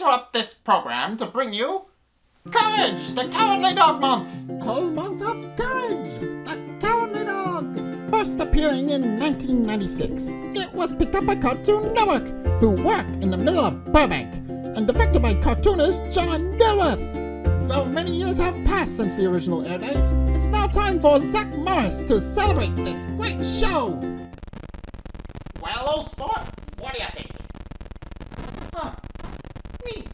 interrupt this program to bring you Courage, the Cowardly Dog Month. Whole month of Courage, the Cowardly Dog. First appearing in 1996, it was picked up by Cartoon Network, who work in the middle of Burbank, and directed by cartoonist John Dilworth. Though many years have passed since the original air date, it's now time for Zack to celebrate this great show. Well, old sport, what do you think? Neat.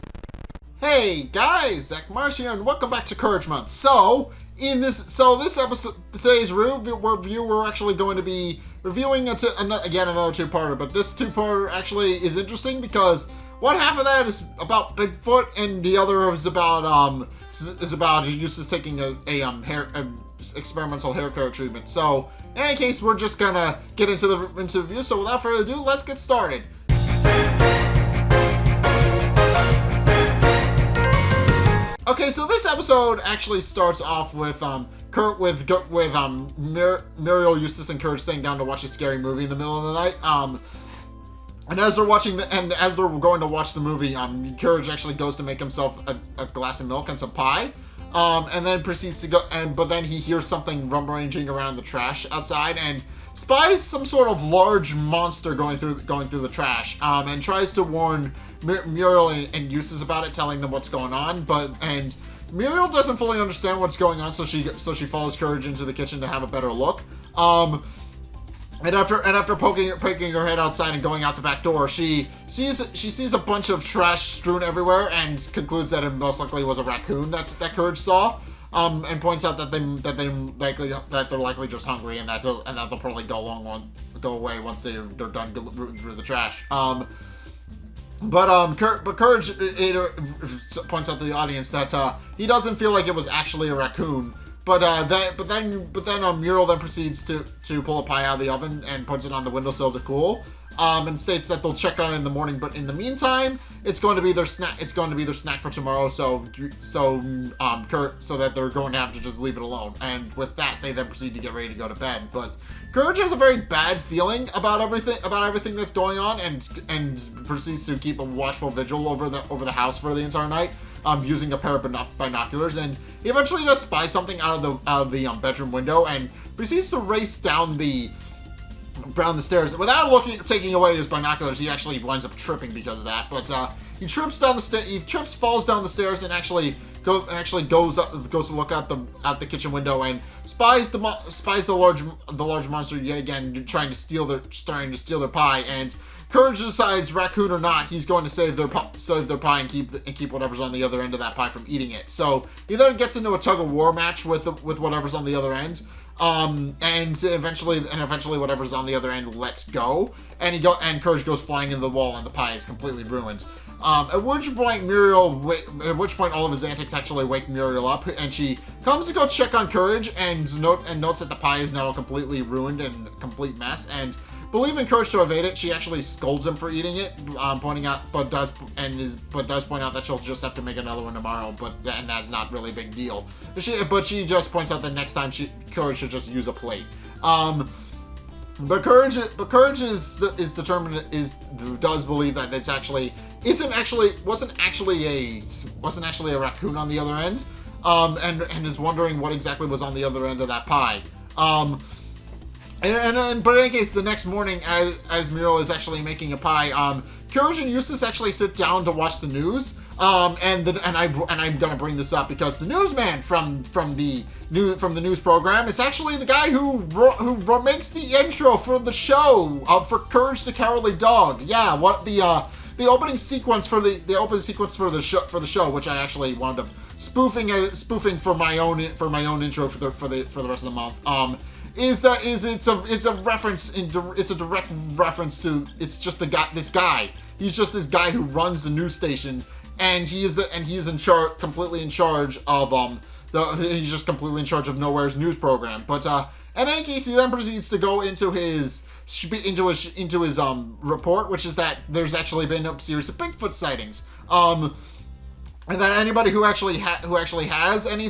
Hey guys, Zack here, and welcome back to Courage Month. So this episode, today's review, we're actually going to be reviewing another two-parter. But this two-parter actually is interesting because one half of that is about Bigfoot, and the other is about Eustace taking a experimental hair care treatment. So in any case, we're just gonna get into the review. So without further ado, let's get started. Okay, so this episode actually starts off with Muriel, Eustace, and Courage sitting down to watch a scary movie in the middle of the night. And as they're going to watch the movie, Courage actually goes to make himself a glass of milk and some pie, and then proceeds to go. But then he hears something rummaging around the trash outside and spies some sort of large monster going through the trash, and tries to warn Muriel and Eustace about it, telling them what's going on. And Muriel doesn't fully understand what's going on, so she follows Courage into the kitchen to have a better look. And after poking her head outside and going out the back door, she sees a bunch of trash strewn everywhere and concludes that it most likely was a raccoon that Courage saw. And points out that they're likely just hungry, and that they'll probably go away once they're done rooting through the trash. But Courage points out to the audience that he doesn't feel like it was actually a raccoon. But then Muriel then proceeds to pull a pie out of the oven and puts it on the windowsill to cool. And states that they'll check on it in the morning, but in the meantime, it's going to be their snack. It's going to be their snack for tomorrow. So that they're going to have to just leave it alone. And with that, they then proceed to get ready to go to bed. But Courage has a very bad feeling about everything that's going on, and proceeds to keep a watchful vigil over the house for the entire night, using a pair of binoculars. And he eventually does spy something out of the bedroom window and proceeds to race down the stairs without taking away his binoculars. He actually winds up tripping because of that. But he falls down the stairs, and actually goes to look out the kitchen window and spies the large monster yet again, trying to steal their pie. And Courage decides, raccoon or not, he's going to save their pie and keep whatever's on the other end of that pie from eating it. So he then gets into a tug of war match with whatever's on the other end. And eventually whatever's on the other end lets go, and Courage goes flying into the wall, and the pie is completely ruined. At which point all of his antics actually wake Muriel up, and she comes to go check on Courage and notes that the pie is now completely ruined and a complete mess. And believing Courage to evade it, she actually scolds him for eating it, but does point out that she'll just have to make another one tomorrow, and that's not really a big deal. But she just points out that next time Courage should just use a plate. But Courage is determined, does believe that it wasn't actually a raccoon on the other end, and is wondering what exactly was on the other end of that pie. But in any case, the next morning, as Muriel is actually making a pie, Courage and Eustace actually sit down to watch the news. And I'm gonna bring this up because the newsman from the news program is actually the guy who makes the intro for the show for Courage the Cowardly Dog. Yeah, what the opening sequence for the show, which I actually wound up spoofing for my own intro for the rest of the month. It's a direct reference to, it's just this guy. He's just this guy who runs the news station, and he's completely in charge of he's just completely in charge of Nowhere's news program. But in any case, he then proceeds to go into his report, which is that there's actually been a series of Bigfoot sightings. And that anybody who actually has any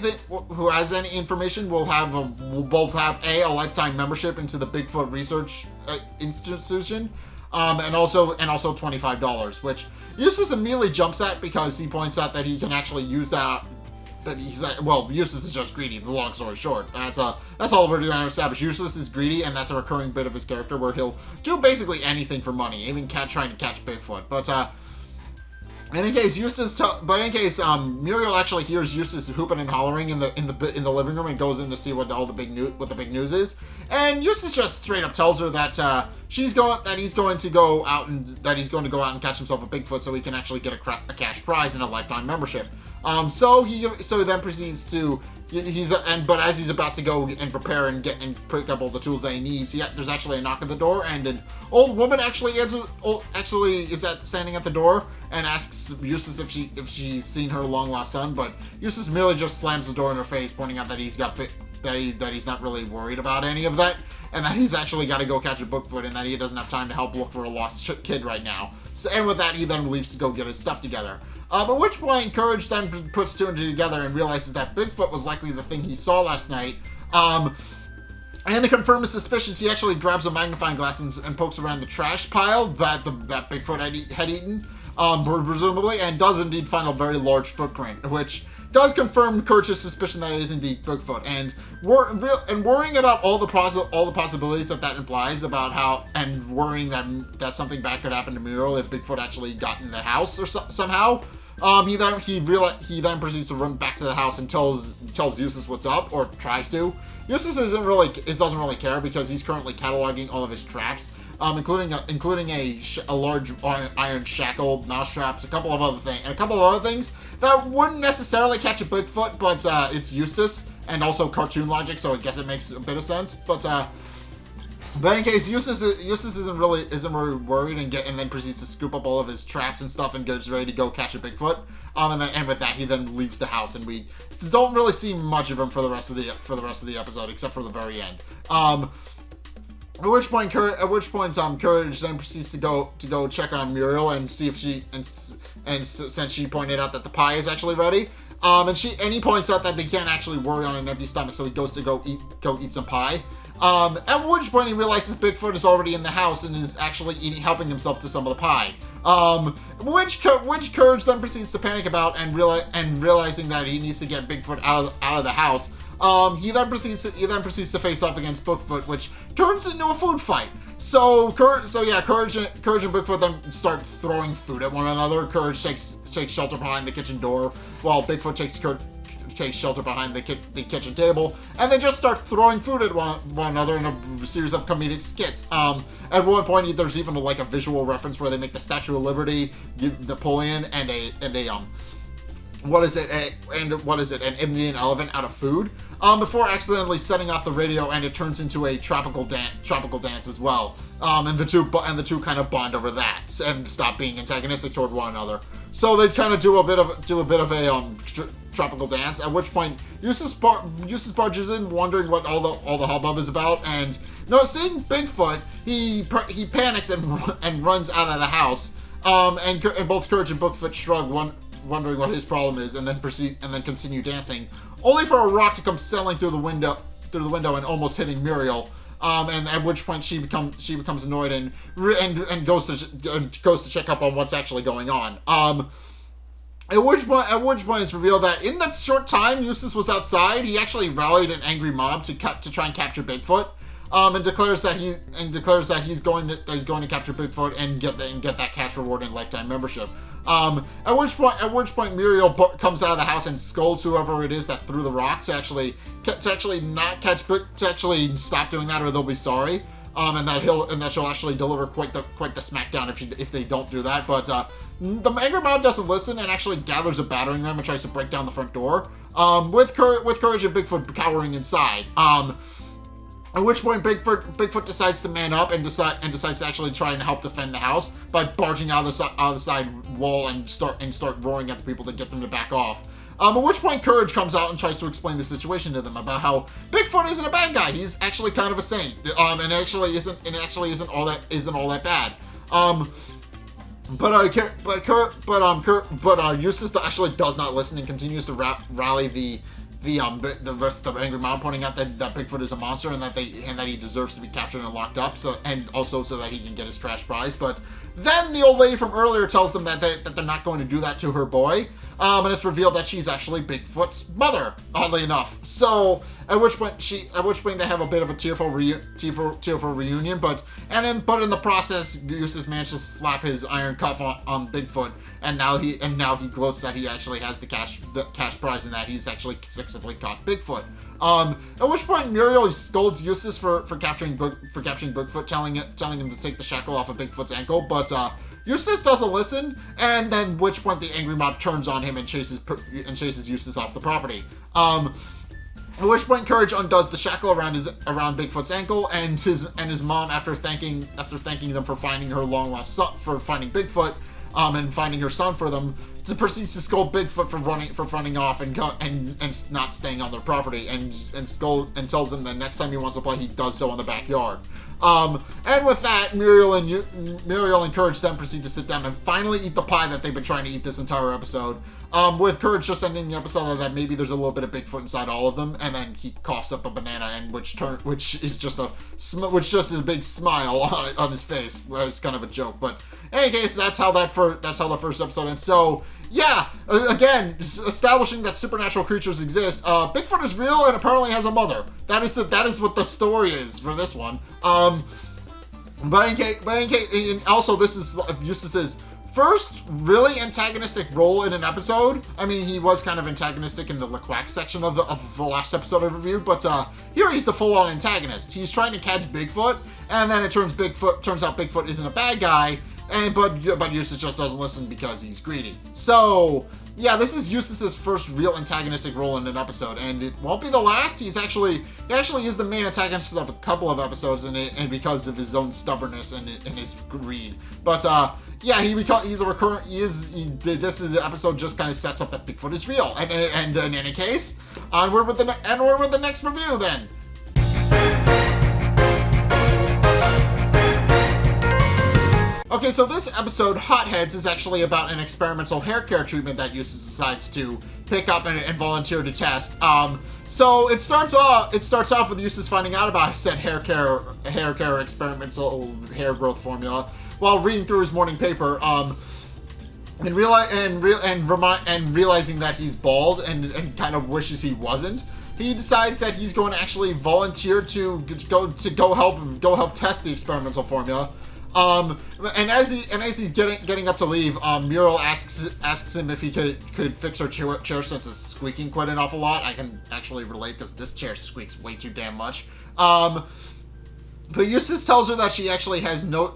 information will both have a lifetime membership into the Bigfoot Research Institution, and also $25, which Eustace immediately jumps at because he points out that he can actually use that. Eustace is just greedy. The long story short, that's all we're trying to establish. Eustace is greedy, and that's a recurring bit of his character where he'll do basically anything for money, even trying to catch Bigfoot. But in any case, Muriel actually hears Eustace hooping and hollering in the living room and goes in to see what the big news is. And Eustace just straight up tells her that he's going to go out and catch himself a Bigfoot so he can actually get a cash prize and a lifetime membership. So he then proceeds to but as he's about to go and prepare and pick up all the tools that he needs, there's actually a knock at the door, and an old woman actually is standing at the door and asks Eustace if she's seen her long lost son, but Eustace merely just slams the door in her face, pointing out that he's not really worried about any of that, and that he's actually got to go catch a Bigfoot, and that he doesn't have time to help look for a lost kid right now. So, and with that, he then leaves to go get his stuff together. At which point, Courage then puts two and two together and realizes that Bigfoot was likely the thing he saw last night. And to confirm his suspicions, he actually grabs a magnifying glass and pokes around the trash pile that Bigfoot had eaten, presumably, and does indeed find a very large footprint, which does confirm Courage's suspicion that it is indeed Bigfoot, and worrying about all the possibilities that implies about how, and worrying that something bad could happen to Muriel if Bigfoot actually got in the house or somehow. He then proceeds to run back to the house and tells Eustace what's up, or tries to. Eustace doesn't really care because he's currently cataloging all of his traps, including a large iron shackle, mouse traps, a couple of other things that wouldn't necessarily catch a Bigfoot, but it's Eustace and also cartoon logic, so I guess it makes a bit of sense. But in case Eustace isn't really worried and then proceeds to scoop up all of his traps and stuff and gets ready to go catch a Bigfoot. And with that he then leaves the house, and we don't really see much of him for the rest of the episode except for the very end. At which point Courage then proceeds to go check on Muriel and see if since she pointed out that the pie is actually ready. And he points out that they can't actually worry on an empty stomach, so he goes to go eat some pie. At which point he realizes Bigfoot is already in the house and is actually helping himself to some of the pie. Which Courage then proceeds to panic about, and realizing that he needs to get Bigfoot out of the house. He then proceeds to face off against Bigfoot, which turns into a food fight. Courage and Bigfoot then start throwing food at one another. Courage takes shelter behind the kitchen door, while Bigfoot takes shelter behind the kitchen table, and they just start throwing food at one another in a series of comedic skits. At one point, there's even a visual reference where they make the Statue of Liberty, Napoleon, and an Indian elephant out of food, before accidentally setting off the radio, and it turns into a tropical dance as well. And the two kind of bond over that and stop being antagonistic toward one another. So they kind of do a bit of a tropical dance. At which point Eustace barges in, wondering what all the hubbub is about, and seeing Bigfoot, he panics and runs out of the house. And both Courage and Bigfoot shrug, wondering what his problem is, and then continue dancing, only for a rock to come sailing through the window and almost hitting Muriel. And at which point she becomes annoyed and goes to check up on what's actually going on. At which point it's revealed that in that short time Eustace was outside, he actually rallied an angry mob to try and capture Bigfoot. And declares that he's going to capture Bigfoot and get that cash reward and lifetime membership. At which point Muriel comes out of the house and scolds whoever it is that threw the rock to actually stop doing that, or they'll be sorry. And that she'll actually deliver quite the smackdown if they don't do that. But the angry mob doesn't listen and actually gathers a battering ram and tries to break down the front door. With Courage and Bigfoot cowering inside. At which point Bigfoot decides to man up and decides to actually try and help defend the house by barging out of the side wall and start roaring at the people to get them to back off. At which point Courage comes out and tries to explain the situation to them about how Bigfoot isn't a bad guy. He's actually kind of a saint, and actually isn't all that bad. But Eustace actually does not listen and continues to rally the the rest of the angry mom, pointing out that Bigfoot is a monster and that he deserves to be captured and locked up, and also so that he can get his trash prize. But then the old lady from earlier tells them that they're not going to do that to her boy, and it's revealed that she's actually Bigfoot's mother, oddly enough. So at which point they have a bit of a tearful reunion, but in the process, Eustace managed to slap his iron cuff on Bigfoot, and now he gloats that he actually has the cash prize and that he's actually successfully caught Bigfoot. At which point Muriel scolds Eustace for capturing Bigfoot, telling him to take the shackle off of Bigfoot's ankle, but Eustace doesn't listen, and then which point the angry mob turns on him and chases Eustace off the property. At which point Courage undoes the shackle around Bigfoot's ankle, and his mom, after thanking them for finding her long lost son, for finding Bigfoot, and finding her son for them, proceeds to scold Bigfoot for running off and not staying on their property, and tells him that next time he wants to play, he does so in the backyard. And with that, Muriel and Courage then proceed to sit down and finally eat the pie that they've been trying to eat this entire episode. With Courage just ending the episode that maybe there's a little bit of Bigfoot inside all of them, and then he coughs up a banana, and which is just a big smile on his face. Well, it's kind of a joke, but in any case, that's how the first episode ends. So yeah, again, establishing that supernatural creatures exist. Bigfoot is real and apparently has a mother. That is what the story is for this one. But in case, and also this is Eustace's first really antagonistic role in an episode. I mean, he was kind of antagonistic in the Quack section of the last episode of review, but here he's the full-on antagonist. He's trying to catch Bigfoot, and then it turns out Bigfoot isn't a bad guy, but Eustace just doesn't listen because he's greedy. So yeah, this is Eustace's first real antagonistic role in an episode, and it won't be the last. He actually is the main antagonist of a couple of episodes, and because of his own stubbornness and his greed. But yeah, he's a recurrent. This is the episode just kind of sets up that Bigfoot is real, and in any case, onward with the next review then. Okay, so this episode, Hotheads, is actually about an experimental hair care treatment that Eustace decides to pick up and volunteer to test. So it starts off with Eustace finding out about said hair care experimental hair growth formula while reading through his morning paper, and realizing that he's bald and kind of wishes he wasn't. He decides that he's going to actually volunteer to go help test the experimental formula. And as he's getting up to leave, Muriel asks him if he could fix her chair since it's squeaking quite an awful lot. I can actually relate because this chair squeaks way too damn much. But Eustace tells her that he actually has no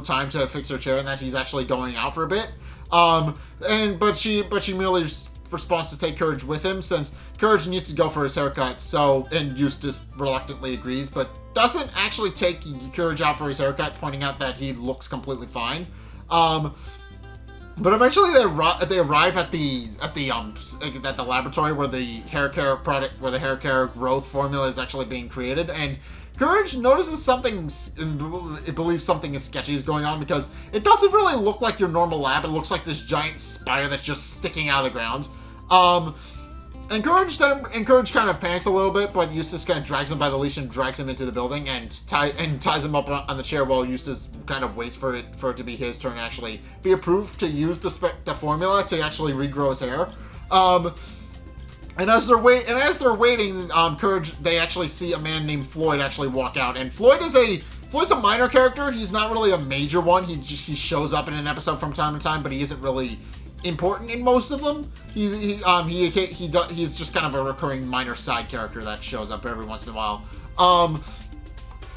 time to fix her chair and that he's actually going out for a bit. But she merely responds to take Courage with him since Courage needs to go for his haircut. So, and Eustace reluctantly agrees, but doesn't actually take Courage out for his haircut, pointing out that he looks completely fine. But eventually they arrive at the laboratory where the hair care growth formula is actually being created, and Courage notices believes something is sketchy is going on because it doesn't really look like your normal lab. It looks like this giant spider that's just sticking out of the ground. And Courage kind of panics a little bit, but Eustace kind of drags him by the leash and drags him into the building and ties him up on the chair while Eustace kind of waits for it to be his turn to actually be approved to use the formula to actually regrow his hair. And as they're waiting, Courage, they actually see a man named Floyd actually walk out, and Floyd's a minor character. He's not really a major one. He shows up in an episode from time to time, but he isn't really important in most of them. He's just kind of a recurring minor side character that shows up every once in a while.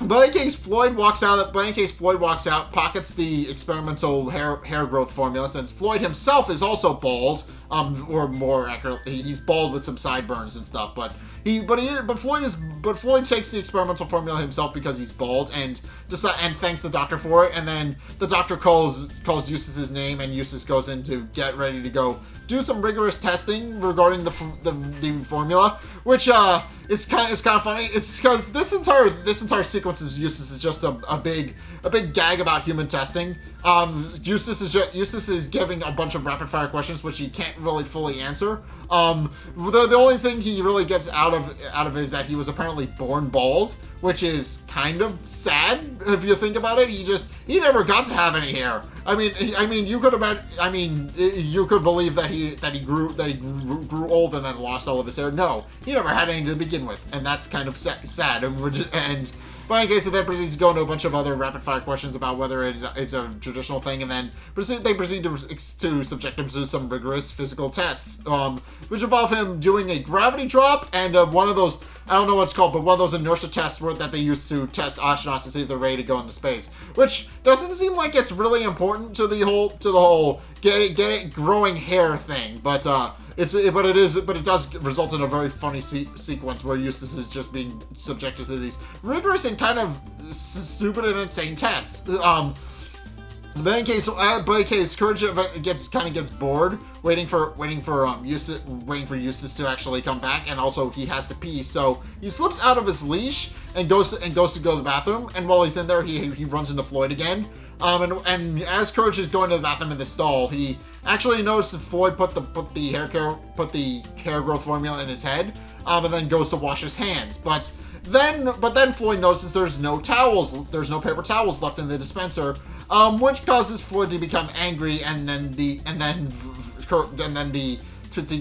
But in case Floyd walks out, pockets the experimental hair growth formula, since Floyd himself is also bald, or more accurately, he's bald with some sideburns and stuff. But Floyd takes the experimental formula himself because he's bald, and thanks the doctor for it. And then the doctor calls Eustace's name, and Eustace goes in to get ready to go do some rigorous testing regarding the formula, which is kind of funny. It's because this entire sequence of Eustace is just a big gag about human testing. Eustace is giving a bunch of rapid fire questions which he can't really fully answer. The only thing he really gets out of it is that he was apparently born bald, which is kind of sad if you think about it. He never got to have any hair. I mean, you could imagine. I mean, you could believe that he grew old and then lost all of his hair. No, he never had any to begin with, and that's kind of sad. But in case, it then proceeds to go into a bunch of other rapid-fire questions about whether it's a traditional thing, and then they proceed to subject him to some rigorous physical tests, which involve him doing a gravity drop and one of those, I don't know what it's called, but one of those inertia tests that they use to test astronauts to see if they're ready to go into space, which doesn't seem like it's really important to the whole growing hair thing, but it does result in a very funny sequence where Eustace is just being subjected to these rigorous and kind of stupid and insane tests. But in case Courage gets bored waiting for Eustace to actually come back, and also he has to pee, so he slips out of his leash and goes to go to the bathroom. And while he's in there, he runs into Floyd again. And as Courage is going to the bathroom in the stall, he actually notices Floyd put the hair growth formula in his head, and then goes to wash his hands. But then Floyd notices there's no paper towels left in the dispenser, which causes Floyd to become angry, and then the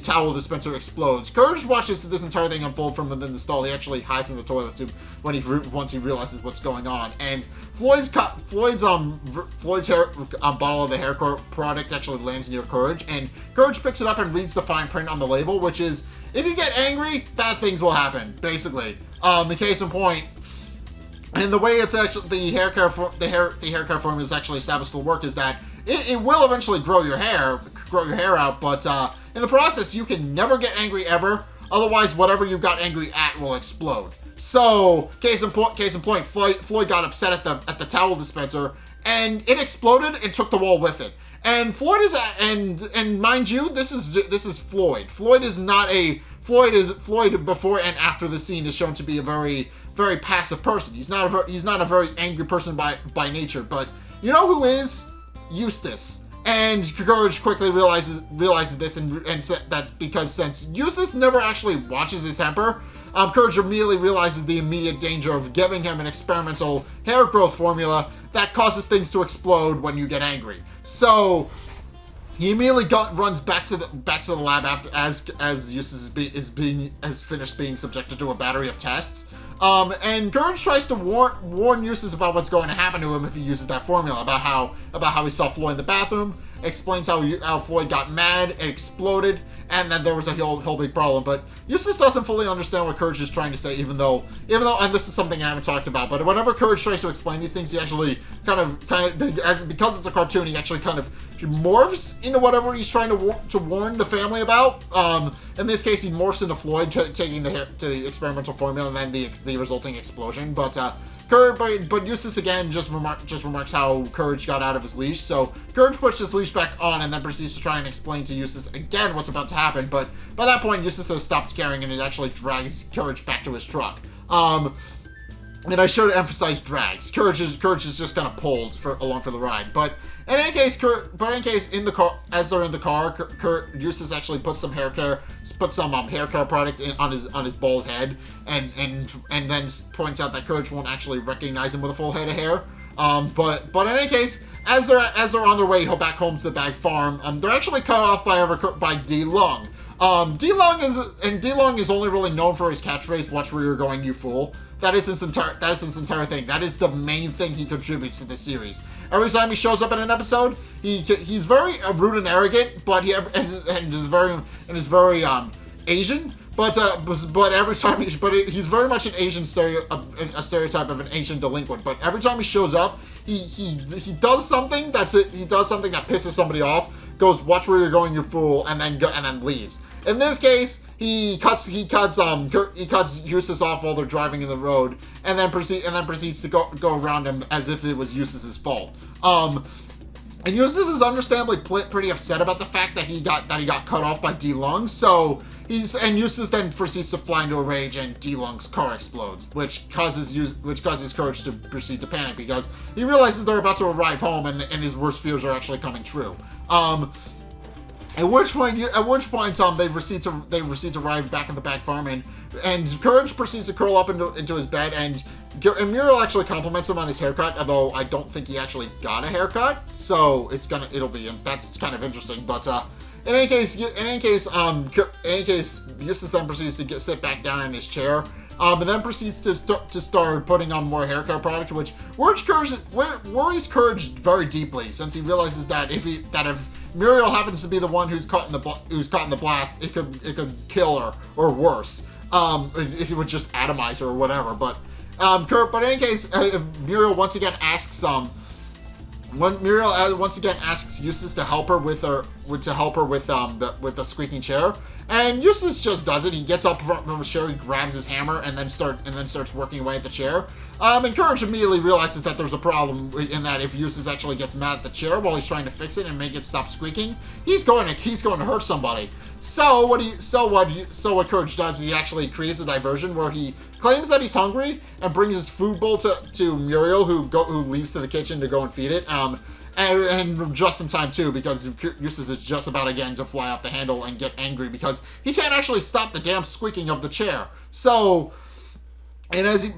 towel dispenser explodes. Courage watches this entire thing unfold from within the stall. He actually hides in the toilet tube once he realizes what's going on. And Floyd's hair bottle of the hair product actually lands near Courage, and Courage picks it up and reads the fine print on the label, which is, if you get angry, bad things will happen, basically. The case in point. And the way it's actually the hair care formula is actually established to work is that it will eventually grow your hair out, but in the process you can never get angry ever. Otherwise, whatever you got angry at will explode. So, case in point, Floyd got upset at the towel dispenser, and it exploded and took the wall with it. And Floyd is and mind you, this is Floyd. Floyd before and after the scene is shown to be a very, very passive person. He's not a very angry person by nature. But you know who is? Eustace. And Courage quickly realizes this, and said that because since Eustace never actually watches his temper, Courage immediately realizes the immediate danger of giving him an experimental hair growth formula that causes things to explode when you get angry. So he immediately runs back to the lab as Eustace has finished being subjected to a battery of tests. And Courage tries to warn Eustace about what's going to happen to him if he uses that formula, about how he saw Floyd in the bathroom, explains how Floyd got mad and exploded, and then there was a whole big problem. But Eustace doesn't fully understand what Courage is trying to say, even though, and this is something I haven't talked about, but whenever Courage tries to explain these things, he actually because it's a cartoon, he actually kind of morphs into whatever he's trying to warn the family about. In this case, he morphs into Floyd taking the experimental formula and then the resulting explosion. But Eustace again just remarks how Courage got out of his leash. So Courage puts his leash back on and then proceeds to try and explain to Eustace again what's about to happen. But by that point, Eustace has stopped caring, and it actually drags Courage back to his truck. And I should emphasize drags. Courage is just kind of pulled along for the ride. But in any case, in the car, as they're in the car, Eustace actually puts some hair care product on his bald head, and then points out that Courage won't actually recognize him with a full head of hair. But in any case, as they're on their way back home to the Bag Farm, they're actually cut off by D Long. D Long is only really known for his catchphrase, "Watch where you're going, you fool." That is his entire thing. That is the main thing he contributes to the series. Every time he shows up in an episode, he's very rude and arrogant, but is very Asian. But every time he's very much an Asian stereotype of an Asian delinquent. But every time he shows up, he does something that pisses somebody off, goes, "Watch where you're going, you fool," and then leaves. In this case, he cuts Eustace off while they're driving in the road, and then proceeds to go around him as if it was Eustace's fault. And Eustace is understandably pretty upset about the fact that he got cut off by D-Lung. So Eustace then proceeds to fly into a rage, and D-Lung's car explodes, which causes Courage to proceed to panic because he realizes they're about to arrive home, and his worst fears are actually coming true. At which point, they proceed to arrive back at the back farm, and Courage proceeds to curl up into his bed, and Muriel actually compliments him on his haircut, although I don't think he actually got a haircut, so that's kind of interesting. But in any case, Eustace then proceeds to sit back down in his chair, and then proceeds to start putting on more haircut product, which worries Courage very deeply, since he realizes that if Muriel happens to be the one who's caught in the blast, it could kill her, or worse. If it would just atomize her or whatever. But in any case, Muriel once again asks Eustace to help her with the squeaking chair, and Eustace just does it. He gets up from his chair, he grabs his hammer, and then starts working away at the chair. And Courage immediately realizes that there's a problem in that if Eustace actually gets mad at the chair while he's trying to fix it and make it stop squeaking, he's going to hurt somebody. So what Courage does is he actually creates a diversion where he claims that he's hungry and brings his food bowl to Muriel, who leaves to the kitchen to go and feed it. And just in time too, because Eustace is just about again to fly off the handle and get angry because he can't actually stop the damn squeaking of the chair. So, as he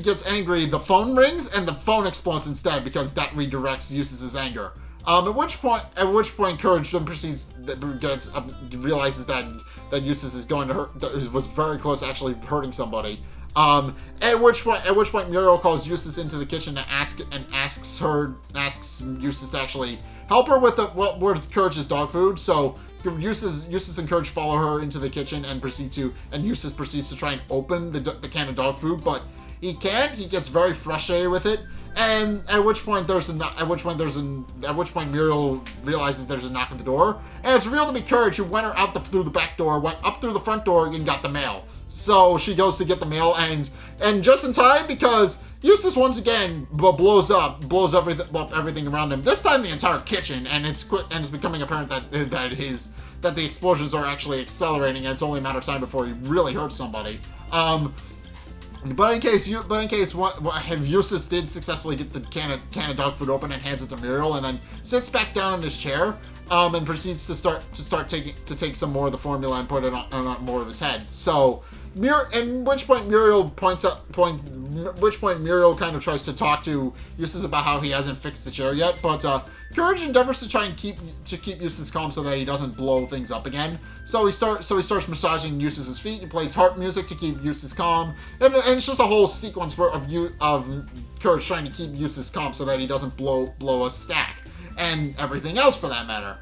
gets angry, the phone rings and the phone explodes instead because that redirects Eustace's anger. At which point Courage then realizes that Eustace was very close to actually hurting somebody. At which point Muriel calls Eustace into the kitchen to asks Eustace to actually help her with Courage's dog food. So Eustace and Courage follow her into the kitchen and Eustace proceeds to try and open the can of dog food, but he can't. He gets very frustrated with it, and at which point Muriel realizes there's a knock at the door, and it's revealed to be Courage, who went through the back door, went up through the front door, and got the mail. So she goes to get the mail, and just in time, because Eustace once again blows up everything around him. This time the entire kitchen, and it's becoming apparent that the explosions are actually accelerating, and it's only a matter of time before he really hurts somebody. But in case Eustace did successfully get the can of dog food open and hands it to Muriel, and then sits back down in his chair, and proceeds to take some more of the formula and put it on more of his head. So, which point Muriel kind of tries to talk to Eustace about how he hasn't fixed the chair yet, but Courage endeavors to try and keep Eustace calm so that he doesn't blow things up again. So he starts massaging Eustace's feet. He plays harp music to keep Eustace calm, and it's just a whole sequence of Courage trying to keep Eustace calm so that he doesn't blow a stack and everything else for that matter.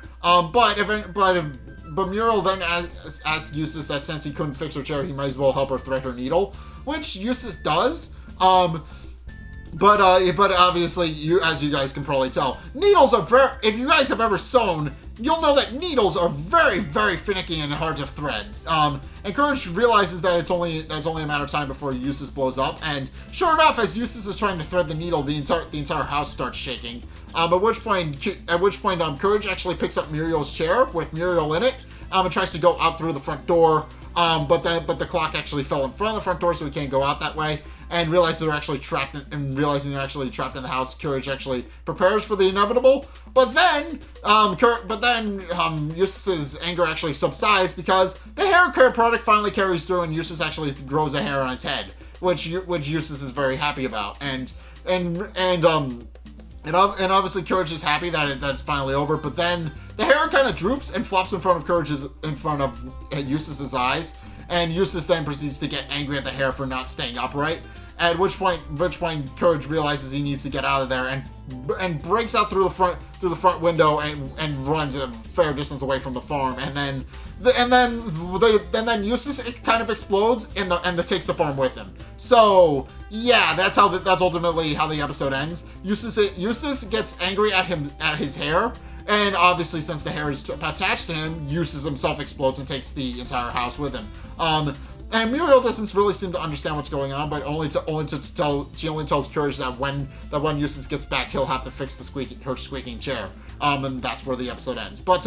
But Muriel then asks Eustace that since he couldn't fix her chair, he might as well help her thread her needle, which Eustace does. But obviously, as you guys can probably tell, needles are if you guys have ever sewn, you'll know that needles are very, very finicky and hard to thread. And Courage realizes that it's only a matter of time before Eustace blows up. And sure enough, as Eustace is trying to thread the needle, the entire house starts shaking. At which point, Courage actually picks up Muriel's chair with Muriel in it, and tries to go out through the front door. But the clock actually fell in front of the front door, so he can't go out that way. And realizing they're actually trapped in the house, Courage actually prepares for the inevitable. But then Eustace's anger actually subsides because the hair care product finally carries through, and Eustace actually grows a hair on his head, which Eustace is very happy about. And obviously Courage is happy that it's finally over. But then the hair kind of droops and flops in front of Eustace's eyes. And Eustace then proceeds to get angry at the hair for not staying upright. At which point Courage realizes he needs to get out of there and breaks out through the front window and runs a fair distance away from the farm. And then Eustace kind of explodes and takes the farm with him. So yeah, that's ultimately how the episode ends. Eustace gets angry at his hair. And obviously, since the hair is attached to him, Eustace himself explodes and takes the entire house with him. And Muriel doesn't really seem to understand what's going on, but she only tells Courage that when Eustace gets back, he'll have to fix her squeaking chair. And that's where the episode ends. But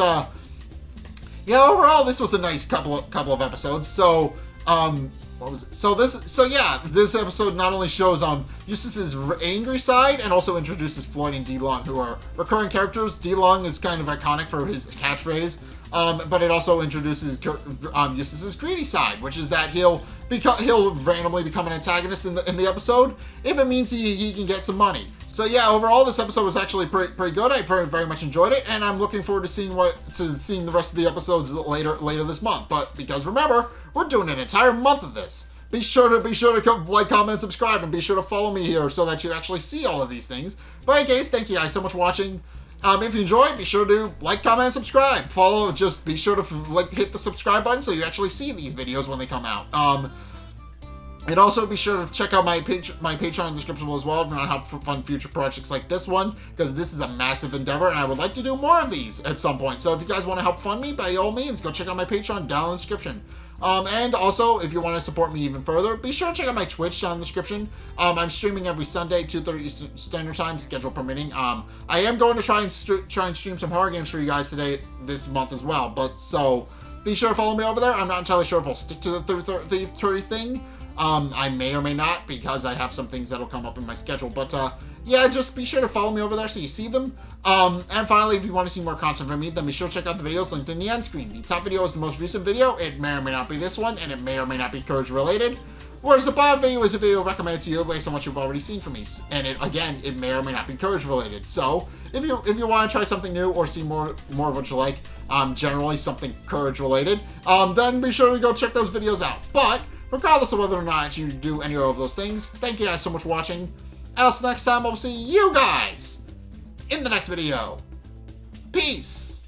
yeah, overall, this was a nice couple of episodes. So what was it? This episode not only shows Eustace's angry side and also introduces Floyd and D-Long, who are recurring characters. D-Long is kind of iconic for his catchphrase, but it also introduces Eustace's greedy side, which is that he'll randomly become an antagonist in the episode if it means he can get some money. So yeah, overall, this episode was actually pretty good. I very much enjoyed it, and I'm looking forward to seeing the rest of the episodes later this month. But because remember, we're doing an entire month of this. Be sure to come like, comment, and subscribe, and be sure to follow me here so that you actually see all of these things. But in case, thank you guys so much for watching. If you enjoyed, be sure to like, comment, and subscribe. Just be sure to hit the subscribe button so you actually see these videos when they come out. And also be sure to check out my Patreon description as well if you want to have fun future projects like this one, because this is a massive endeavor and I would like to do more of these at some point. So if you guys want to help fund me, by all means, go check out my Patreon down in the description. And also, if you want to support me even further, be sure to check out my Twitch down in the description. I'm streaming every Sunday, 2:30 Eastern Standard Time, schedule permitting. I am going to try and stream some horror games for you guys this month as well. But so be sure to follow me over there. I'm not entirely sure if I'll stick to the 30 thing. I may or may not, because I have some things that'll come up in my schedule. But yeah, just be sure to follow me over there so you see them. And finally, if you want to see more content from me, then be sure to check out the videos linked in the end screen. The top video is the most recent video. It may or may not be this one, and it may or may not be Courage related. Whereas the bottom video is a video recommended to you based on what you've already seen from me. And it may or may not be Courage related. So if you want to try something new or see more of what you like, generally something Courage related, then be sure to go check those videos out. But regardless of whether or not you do any of those things, thank you guys so much for watching. And until next time, I'll see you guys in the next video. Peace!